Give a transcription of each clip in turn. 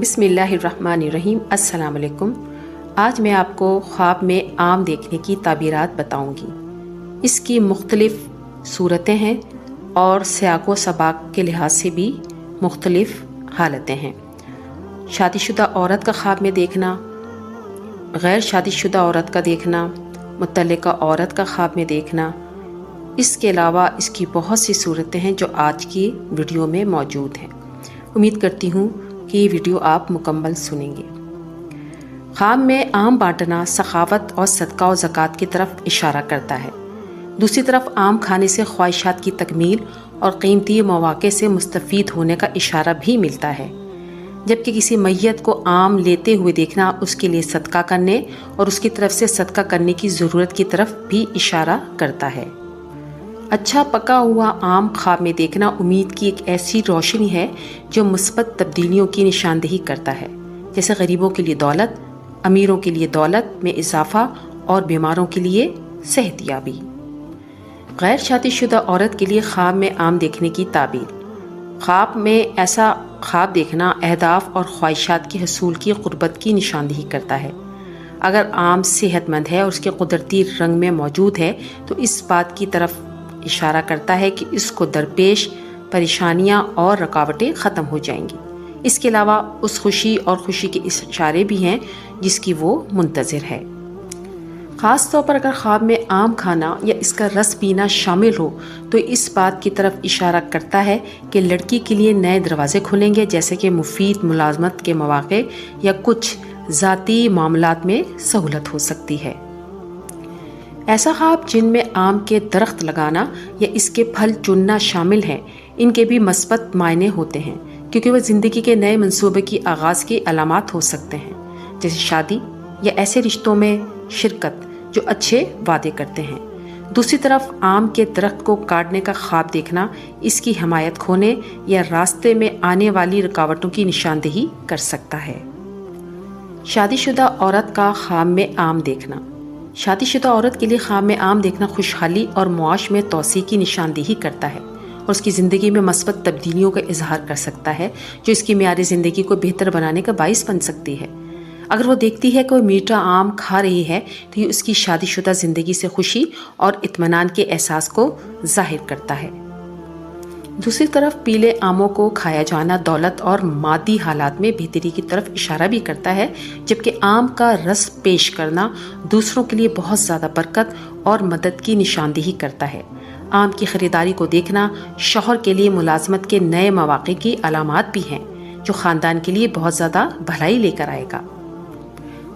بسم اللہ الرحمن الرحیم۔ السلام علیکم۔ آج میں آپ کو خواب میں آم دیکھنے کی تعبیرات بتاؤں گی۔ اس کی مختلف صورتیں ہیں اور سیاق و سباق کے لحاظ سے بھی مختلف حالتیں ہیں۔ شادی شدہ عورت کا خواب میں دیکھنا، غیر شادی شدہ عورت کا دیکھنا، مطلقہ عورت کا خواب میں دیکھنا، اس کے علاوہ اس کی بہت سی صورتیں ہیں جو آج کی ویڈیو میں موجود ہیں۔ امید کرتی ہوں کہ یہ ویڈیو آپ مکمل سنیں گے۔ خواب میں آم بانٹنا سخاوت اور صدقہ و زکوٰۃ کی طرف اشارہ کرتا ہے۔ دوسری طرف آم کھانے سے خواہشات کی تکمیل اور قیمتی مواقع سے مستفید ہونے کا اشارہ بھی ملتا ہے، جبکہ کسی میت کو آم لیتے ہوئے دیکھنا اس کے لیے صدقہ کرنے اور اس کی طرف سے صدقہ کرنے کی ضرورت کی طرف بھی اشارہ کرتا ہے۔ اچھا پکا ہوا آم خواب میں دیکھنا امید کی ایک ایسی روشنی ہے جو مثبت تبدیلیوں کی نشاندہی کرتا ہے، جیسے غریبوں کے لیے دولت، امیروں کے لیے دولت میں اضافہ اور بیماروں کے لیے صحت یابی۔ غیر شادی شدہ عورت کے لیے خواب میں آم دیکھنے کی تعبیر۔ خواب میں ایسا خواب دیکھنا اہداف اور خواہشات کے حصول کی قربت کی نشاندہی کرتا ہے۔ اگر آم صحت مند ہے اور اس کے قدرتی رنگ میں موجود ہے تو اس بات کی طرف اشارہ کرتا ہے کہ اس کو درپیش پریشانیاں اور رکاوٹیں ختم ہو جائیں گی۔ اس کے علاوہ اس خوشی اور خوشی کے اشارے بھی ہیں جس کی وہ منتظر ہے۔ خاص طور پر اگر خواب میں آم کھانا یا اس کا رس پینا شامل ہو تو اس بات کی طرف اشارہ کرتا ہے کہ لڑکی کے لیے نئے دروازے کھلیں گے، جیسے کہ مفید ملازمت کے مواقع یا کچھ ذاتی معاملات میں سہولت ہو سکتی ہے۔ ایسا خواب جن میں آم کے درخت لگانا یا اس کے پھل چننا شامل ہیں، ان کے بھی مثبت معنی ہوتے ہیں، کیونکہ وہ زندگی کے نئے منصوبے کی آغاز کی علامات ہو سکتے ہیں، جیسے شادی یا ایسے رشتوں میں شرکت جو اچھے وعدے کرتے ہیں۔ دوسری طرف آم کے درخت کو کاٹنے کا خواب دیکھنا اس کی حمایت کھونے یا راستے میں آنے والی رکاوٹوں کی نشاندہی کر سکتا ہے۔ شادی شدہ عورت کا خواب میں آم دیکھنا۔ شادی شدہ عورت کے لیے خواب میں آم دیکھنا خوشحالی اور معاش میں توسیع کی نشاندہی کرتا ہے اور اس کی زندگی میں مثبت تبدیلیوں کا اظہار کر سکتا ہے جو اس کی معیار زندگی کو بہتر بنانے کا باعث بن سکتی ہے۔ اگر وہ دیکھتی ہے کہ وہ میٹھا آم کھا رہی ہے تو یہ اس کی شادی شدہ زندگی سے خوشی اور اطمینان کے احساس کو ظاہر کرتا ہے۔ دوسری طرف پیلے آموں کو کھایا جانا دولت اور مادی حالات میں بہتری کی طرف اشارہ بھی کرتا ہے، جبکہ آم کا رس پیش کرنا دوسروں کے لیے بہت زیادہ برکت اور مدد کی نشاندہی کرتا ہے۔ آم کی خریداری کو دیکھنا شوہر کے لیے ملازمت کے نئے مواقع کی علامات بھی ہیں جو خاندان کے لیے بہت زیادہ بھلائی لے کر آئے گا۔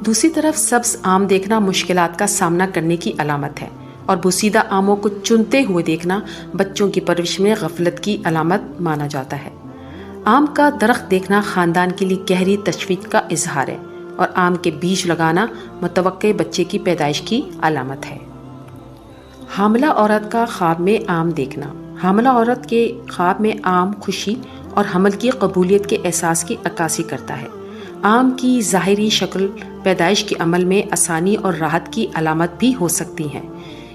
دوسری طرف سبز آم دیکھنا مشکلات کا سامنا کرنے کی علامت ہے اور بوسیدہ آموں کو چنتے ہوئے دیکھنا بچوں کی پرورش میں غفلت کی علامت مانا جاتا ہے۔ آم کا درخت دیکھنا خاندان کے لیے گہری تشویش کا اظہار ہے اور آم کے بیج لگانا متوقع بچے کی پیدائش کی علامت ہے۔ حاملہ عورت کا خواب میں آم دیکھنا۔ حاملہ عورت کے خواب میں آم خوشی اور حمل کی قبولیت کے احساس کی عکاسی کرتا ہے۔ آم کی ظاہری شکل پیدائش کے عمل میں آسانی اور راحت کی علامت بھی ہو سکتی ہیں۔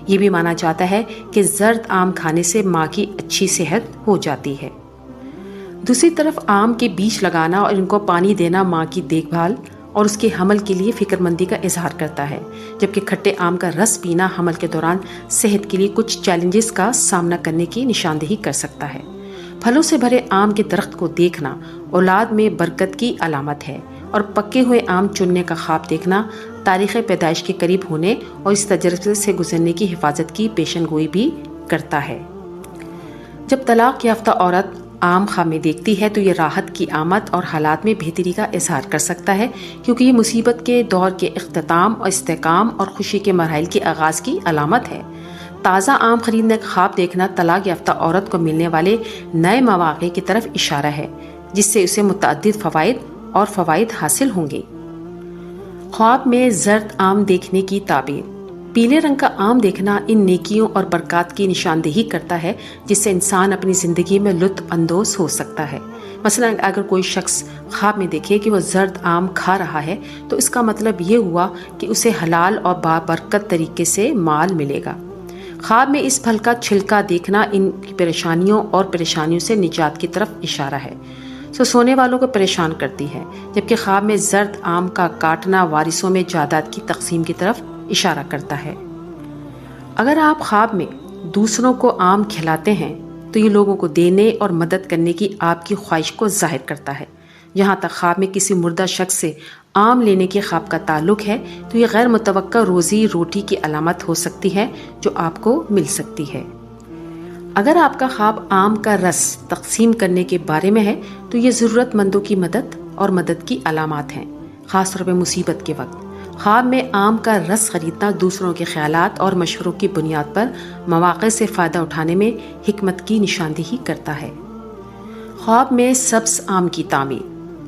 یہ بھی مانا جاتا ہے کہ زرد آم کھانے سے ماں کی اچھی صحت ہو جاتی ہے۔ دوسری طرف آم کے بیج لگانا اور ان کو پانی دینا ماں کی دیکھ بھال اور اس کے حمل کے لیے فکر مندی کا اظہار کرتا ہے، جبکہ کھٹے آم کا رس پینا حمل کے دوران صحت کے لیے کچھ چیلنجز کا سامنا کرنے کی نشاندہی کر سکتا ہے۔ پھلوں سے بھرے آم کے درخت کو دیکھنا اولاد میں برکت کی علامت ہے اور پکے ہوئے آم چننے کا خواب دیکھنا تاریخ پیدائش کے قریب ہونے اور اس تجربے سے گزرنے کی حفاظت کی پیشن گوئی بھی کرتا ہے۔ جب طلاق یافتہ عورت آم خواب میں دیکھتی ہے تو یہ راحت کی آمد اور حالات میں بہتری کا اظہار کر سکتا ہے، کیونکہ یہ مصیبت کے دور کے اختتام اور استحکام اور خوشی کے مراحل کے آغاز کی علامت ہے۔ تازہ آم خریدنے کا خواب دیکھنا طلاق یافتہ عورت کو ملنے والے نئے مواقع کی طرف اشارہ ہے جس سے اسے متعدد فوائد حاصل ہوں گے۔ خواب میں زرد آم دیکھنے کی تعبیر۔ پیلے رنگ کا آم دیکھنا ان نیکیوں اور برکات کی نشاندہی کرتا ہے جس سے انسان اپنی زندگی میں لطف اندوز ہو سکتا ہے۔ مثلا اگر کوئی شخص خواب میں دیکھے کہ وہ زرد آم کھا رہا ہے تو اس کا مطلب یہ ہوا کہ اسے حلال اور بابرکت طریقے سے مال ملے گا۔ خواب میں اس پھل کا چھلکا دیکھنا ان کی پریشانیوں سے نجات کی طرف اشارہ ہے۔ سونے والوں کو پریشان کرتی ہے، جبکہ خواب میں زرد آم کا کاٹنا وارثوں میں جائیداد کی تقسیم کی طرف اشارہ کرتا ہے۔ اگر آپ خواب میں دوسروں کو آم کھلاتے ہیں تو یہ لوگوں کو دینے اور مدد کرنے کی آپ کی خواہش کو ظاہر کرتا ہے۔ جہاں تک خواب میں کسی مردہ شخص سے آم لینے کے خواب کا تعلق ہے تو یہ غیر متوقع روزی روٹی کی علامت ہو سکتی ہے جو آپ کو مل سکتی ہے۔ اگر آپ کا خواب آم کا رس تقسیم کرنے کے بارے میں ہے تو یہ ضرورت مندوں کی مدد اور مدد کی علامات ہیں، خاص طور پہ مصیبت کے وقت۔ خواب میں آم کا رس خریدنا دوسروں کے خیالات اور مشوروں کی بنیاد پر مواقع سے فائدہ اٹھانے میں حکمت کی نشاندہی کرتا ہے۔ خواب میں سبز آم کی تعمیر۔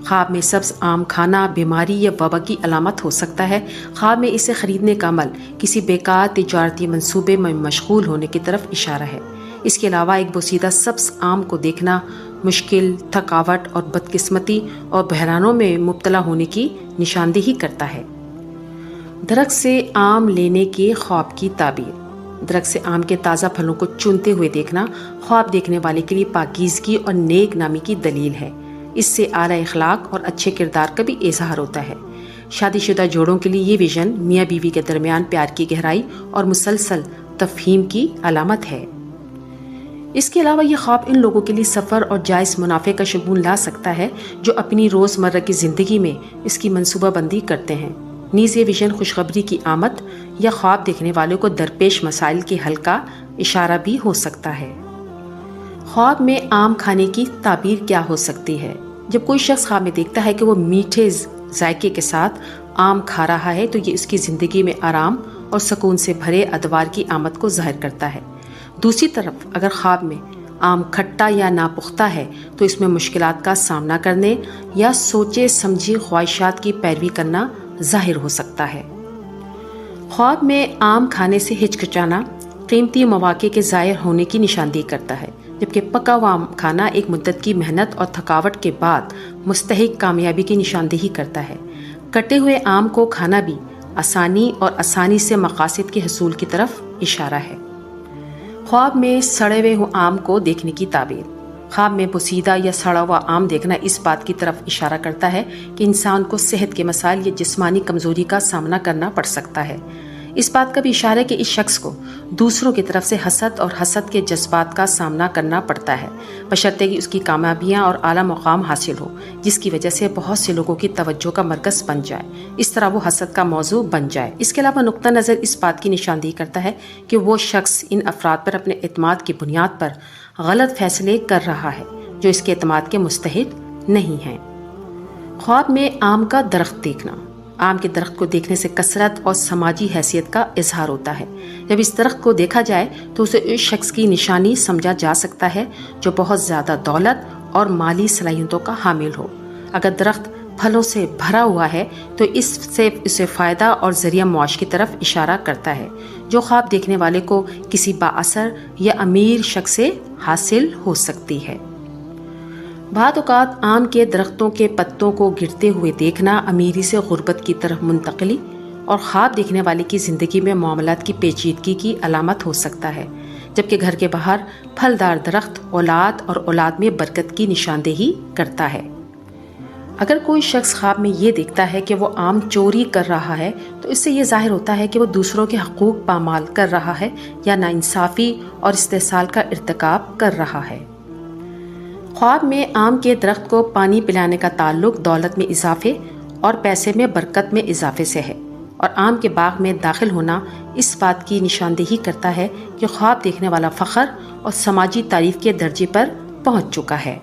خواب میں سبز آم کھانا بیماری یا وبا کی علامت ہو سکتا ہے۔ خواب میں اسے خریدنے کا عمل کسی بیکار تجارتی منصوبے میں مشغول ہونے کی طرف اشارہ ہے۔ اس کے علاوہ ایک بوسیدہ سبز آم کو دیکھنا مشکل، تھکاوٹ اور بدقسمتی اور بحرانوں میں مبتلا ہونے کی نشاندہی کرتا ہے۔ درخت سے آم لینے کے خواب کی تعبیر۔ درخت سے آم کے تازہ پھلوں کو چنتے ہوئے دیکھنا خواب دیکھنے والے کے لیے پاکیزگی اور نیک نامی کی دلیل ہے۔ اس سے اعلیٰ اخلاق اور اچھے کردار کا بھی اظہار ہوتا ہے۔ شادی شدہ جوڑوں کے لیے یہ ویژن میاں بیوی کے درمیان پیار کی گہرائی اور مسلسل تفہیم کی علامت ہے۔ اس کے علاوہ یہ خواب ان لوگوں کے لیے سفر اور جائز منافع کا شگون لا سکتا ہے جو اپنی روزمرہ کی زندگی میں اس کی منصوبہ بندی کرتے ہیں۔ نیز یہ ویژن خوشخبری کی آمد یا خواب دیکھنے والوں کو درپیش مسائل کے حل کا اشارہ بھی ہو سکتا ہے۔ خواب میں آم کھانے کی تعبیر کیا ہو سکتی ہے؟ جب کوئی شخص خواب میں دیکھتا ہے کہ وہ میٹھے ذائقے کے ساتھ آم کھا رہا ہے تو یہ اس کی زندگی میں آرام اور سکون سے بھرے ادوار کی آمد کو ظاہر کرتا ہے۔ دوسری طرف اگر خواب میں آم کھٹا یا ناپختہ ہے تو اس میں مشکلات کا سامنا کرنے یا سوچے سمجھی خواہشات کی پیروی کرنا ظاہر ہو سکتا ہے۔ خواب میں آم کھانے سے ہچکچانا قیمتی مواقع کے ضائع ہونے کی نشاندہی کرتا ہے، جبکہ پکا ہوا آم کھانا ایک مدت کی محنت اور تھکاوٹ کے بعد مستحق کامیابی کی نشاندہی کرتا ہے۔ کٹے ہوئے آم کو کھانا بھی آسانی اور آسانی سے مقاصد کے حصول کی طرف اشارہ ہے۔ خواب میں سڑے ہوئے آم کو دیکھنے کی تعبیر۔ خواب میں پوسیدہ یا سڑا ہوا آم دیکھنا اس بات کی طرف اشارہ کرتا ہے کہ انسان کو صحت کے مسائل یا جسمانی کمزوری کا سامنا کرنا پڑ سکتا ہے۔ اس بات کا بھی اشارہ ہے کہ اس شخص کو دوسروں کی طرف سے حسد اور حسد کے جذبات کا سامنا کرنا پڑتا ہے، بشرطے کہ اس کی کامیابیاں اور اعلیٰ مقام حاصل ہو، جس کی وجہ سے بہت سے لوگوں کی توجہ کا مرکز بن جائے، اس طرح وہ حسد کا موضوع بن جائے۔ اس کے علاوہ نقطہ نظر اس بات کی نشاندہی کرتا ہے کہ وہ شخص ان افراد پر اپنے اعتماد کی بنیاد پر غلط فیصلے کر رہا ہے جو اس کے اعتماد کے مستحق نہیں ہیں۔ خواب میں آم کا درخت دیکھنا۔ آم کے درخت کو دیکھنے سے کثرت اور سماجی حیثیت کا اظہار ہوتا ہے۔ جب اس درخت کو دیکھا جائے تو اسے اس شخص کی نشانی سمجھا جا سکتا ہے جو بہت زیادہ دولت اور مالی صلاحیتوں کا حامل ہو۔ اگر درخت پھلوں سے بھرا ہوا ہے تو اس سے اسے فائدہ اور ذریعہ معاش کی طرف اشارہ کرتا ہے جو خواب دیکھنے والے کو کسی بااثر یا امیر شخص سے حاصل ہو سکتی ہے۔ بعض اوقات آم کے درختوں کے پتوں کو گرتے ہوئے دیکھنا امیری سے غربت کی طرف منتقلی اور خواب دیکھنے والے کی زندگی میں معاملات کی پیچیدگی کی علامت ہو سکتا ہے، جبکہ گھر کے باہر پھلدار درخت اولاد اور اولاد میں برکت کی نشاندہی کرتا ہے۔ اگر کوئی شخص خواب میں یہ دیکھتا ہے کہ وہ آم چوری کر رہا ہے تو اس سے یہ ظاہر ہوتا ہے کہ وہ دوسروں کے حقوق پامال کر رہا ہے یا ناانصافی اور استحصال کا ارتکاب کر رہا ہے۔ خواب میں آم کے درخت کو پانی پلانے کا تعلق دولت میں اضافے اور پیسے میں برکت میں اضافے سے ہے، اور آم کے باغ میں داخل ہونا اس بات کی نشاندہی کرتا ہے کہ خواب دیکھنے والا فخر اور سماجی تعریف کے درجے پر پہنچ چکا ہے۔